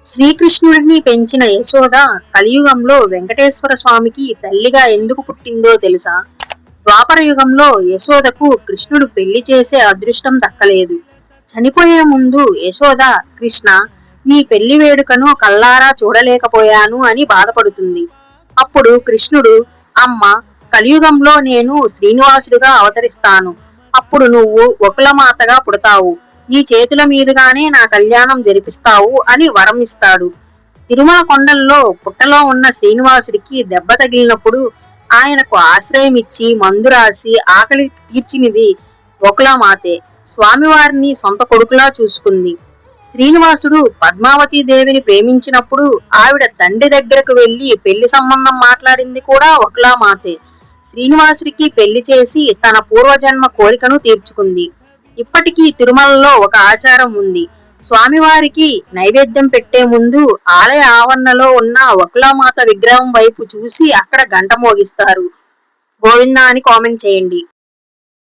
శ్రీకృష్ణుడిని పెంచిన యశోద కలియుగంలో వెంకటేశ్వర స్వామికి తల్లిగా ఎందుకు పుట్టిందో తెలుసా? ద్వాపర యుగంలో యశోదకు కృష్ణుడు పెళ్లి చేసే అదృష్టం దక్కలేదు. చనిపోయే ముందు యశోద, కృష్ణ, నీ పెళ్లి వేడుకను కల్లారా చూడలేకపోయాను అని బాధపడుతుంది. అప్పుడు కృష్ణుడు, అమ్మ, కలియుగంలో నేను శ్రీనివాసుడిగా అవతరిస్తాను. అప్పుడు నువ్వు ఒకలమాతగా పుడతావు. నీ చేతుల మీదుగానే నా కళ్యాణం జరిపిస్తావు అని వరం ఇస్తాడు. తిరుమల కొండల్లో పుట్టలో ఉన్న శ్రీనివాసుడికి దెబ్బ తగిలినప్పుడు ఆయనకు ఆశ్రయం ఇచ్చి మందు రాసి ఆకలి తీర్చినిది ఒకలామాతే. స్వామివారిని సొంత కొడుకులా చూసుకుంది. శ్రీనివాసుడు పద్మావతి దేవిని ప్రేమించినప్పుడు ఆవిడ తండ్రి దగ్గరకు వెళ్లి పెళ్లి సంబంధం మాట్లాడింది కూడా ఒకలామాతే. శ్రీనివాసుడికి పెళ్లి చేసి తన పూర్వజన్మ కోరికను తీర్చుకుంది. ఇప్పటికీ తిరుమలలో ఒక ఆచారం ఉంది. స్వామివారికి నైవేద్యం పెట్టే ముందు ఆలయ ఆవరణలో ఉన్న వకులామాత విగ్రహం వైపు చూసి అక్కడ గంట మోగిస్తారు. గోవిందా అని కామెంట్ చేయండి.